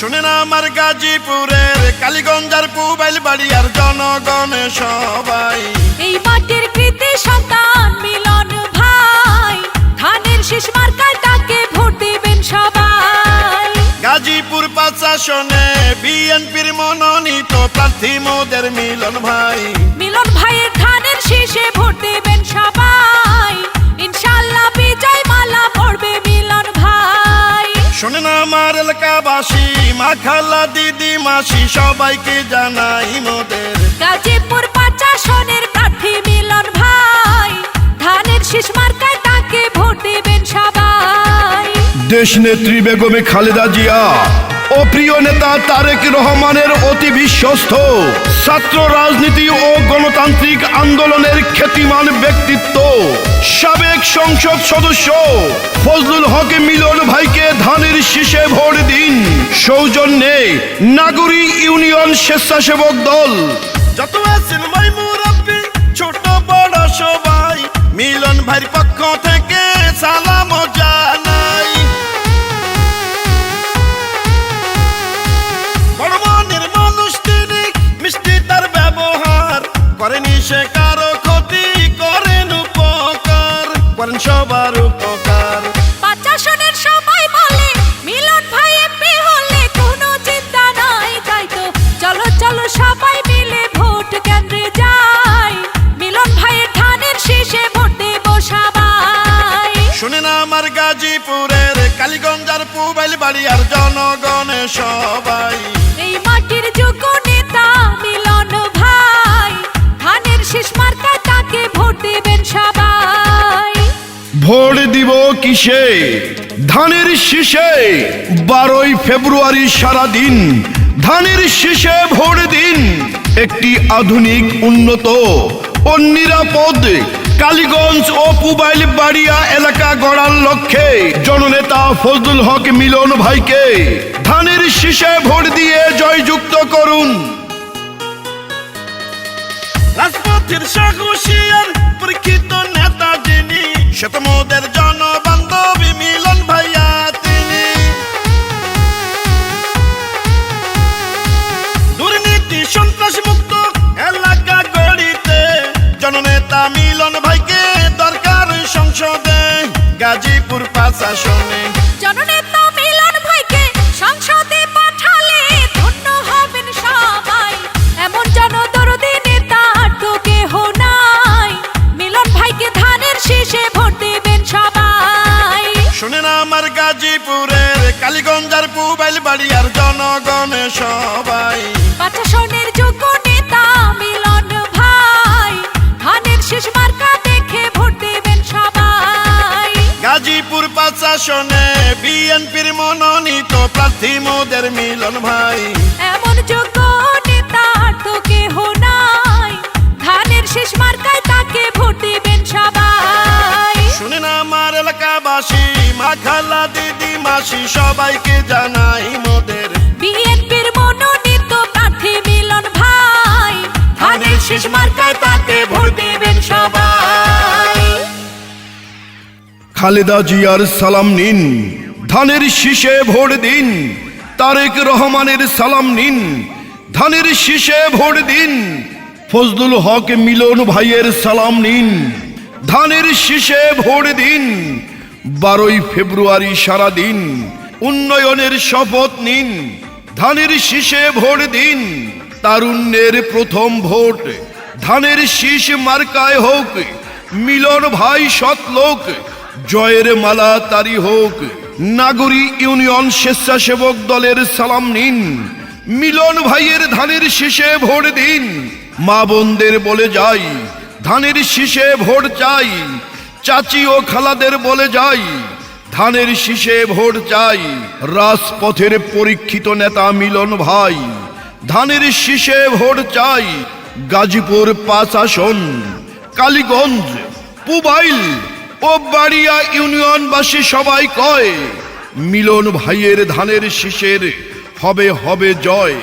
শুনেন আমার গাজীপুরের কালীগঞ্জের পুবাইল বাড়িয়ার জনগণ সবাই, এই মাটির কৃতি সন্তান মিলন ভাই, ধানের শীষ মার্কায় তাকে ভোট দিবেন সবাই। গাজীপুর ৫ আসনে বিএনপির মনোনীত প্রার্থী মোদের মিলন ভাই। মিলন ভাইয়ের ধানের শীষে ভোট দিবেন সবাই, ইনশাআল্লাহ বিজয় মালা পড়বে মিলন ভাই। শোনেন আমার এলাকাবাসী, মা খালা দিদি মাসি সবাইকে জানাই মোদের গাজীপুর ৫ আসনের প্রার্থী মিলন ভাই, ধানের শীষ মার্কায় তাকে ভোট দিবেন সবাই। দেশ নেত্রী বেগমে খালেদা জিয়া ও প্রিয় নেতা তারেক রহমানের অতি বিশ্বস্ত, ছাত্র রাজনীতি ও গণতান্ত্রিক আন্দোলনের খ্যাতিমান ব্যক্তিত্ব সাবেক সংসদ সদস্য ফজলুল হক মিলন ভাইকে ধানের শীষে ভোট দিন। সৌজন্যে নাগরী ইউনিয়ন স্বেচ্ছাসেবক দল। যত আছেন ভাই মুরব্বি ছোট বড় সবাই, মিলন ভাইয়ের পক্ষ থেকে সালাম জানাই। বড় মনের মানুষ তিনি, মিষ্টি তার ব্যবহার, করেনি সে কারো ক্ষতি, করেন উপকার, করেন সবার উপকার। ৫ আসনের সবাই বলে মিলন ভাই এমপি হলে কোনো চিন্তা নাই, তাই তো চলো চলো সবাই মিলে ভোট কেন্দ্রে যাই, মিলন ভাইয়ের ধানের শীষে ভোট দেব সবাই। শুনেন আমার গাজীপুরের কালীগঞ্জের পুবাইল বাড়িয়ার জনগণ সবাই, এই মাটির যোগ্য নেতা মিলন ভাই, ধানের শীষ মার্কায় তাকে ভোট দিবেন সবাই। ভোট দিব কিসে? ধানের শীষে। 12 ফেব্রুয়ারি সারাদিন ধানের শীষে ভোট দিন। একটি আধুনিক, উন্নত ও নিরাপদ কালীগঞ্জ ও পুবাইল বাড়িয়া এলাকা গড়ার লক্ষ্যে জননেতা ফজলুল হক মিলন ভাইকে ধানের শীষে ভোট দিয়ে জয়যুক্ত করুন। রাজপথের সাহসী আর পরীক্ষিত নেতা যিনি, সে তো মোদের জনবান্ধবী মিলন ভাইয়া তিনি। দুর্নীতি সন্ত্রাস মুক্ত এলাকা গড়িতে জননেতা মিলন ভাইকে দরকার সংসদে। গাজীপুর ৫ আসনে জননেতা মিলন ভাইকে সংসদে পাঠালে ধন্য হবেন সবাই, এমন জনদরদি নেতা তো কেহ নাই, মিলন ভাইকে ধানের শীষে ভোট দিবেন সবাই। শুনেন আমার গাজীপুরের কালীগঞ্জের পুবাইল বাড়িয়ার জনগণ সবাই, ৫ আসনের যোগ্য নেতা মিলন ভাই, ধানের শীষ মার্কা দেখে ভোট দিবেন সবাই। গাজীপুর ৫ আসনে বিএনপির মনোনীত প্রার্থী মোদের মিলন ভাই। এমন যোগ্য নেতা তো কেহ নাই, ধানের শীষ মার্কায় তাকে ভোট দিবেন সবাই। শুনেন আমার এলাকাবাসী, মা খালা দিদি মাসি সবাইকে জানাই মোদের বিএনপির মনোনীত প্রার্থী মিলন ভাই, ধানের শীষ মার্কায় তাকে ভোট দিবেন সবাই। খালেদা জিয়ার সালাম নিন, ধানের শীষে ভোট দিন। তারেক রহমানের সালাম নিন, ধানের শীষে ভোট দিন। ফজলুল হক মিলন ভাইয়ের সালাম নিন, ধানের শীষে ভোট দিন। 12 ফেব্রুয়ারি সারাদিন উন্নয়নের শপথ নিন, ধানের শীষে ভোট দিন। তারুণ্যের প্রথম ভোট ধানের শীষ মার্কায় হোক, মিলন ভাই সৎ লোক, জয়ের মালা তারি হোক। নাগরী ইউনিয়ন স্বেচ্ছাসেবক দলের সালাম নিন, মিলন ভাইয়ের ধানের শীষে ভোট দিন। মা বোনদের বলে যাই, ধানের শীষে ভোট চাই। চাচি ও খালাদের বলে যাই, ধানের শীষে ভোট চাই। রাজপথের পরীক্ষিত নেতা মিলন ভাই, ধানের শীষে ভোট চাই। গাজীপুর ৫ আসন কালীগঞ্জ পুবাইল ও বাড়িয়া ইউনিয়নবাসী সবাই কয়, মিলন ভাইয়ের ধানের শীষের হবে হবে জয়।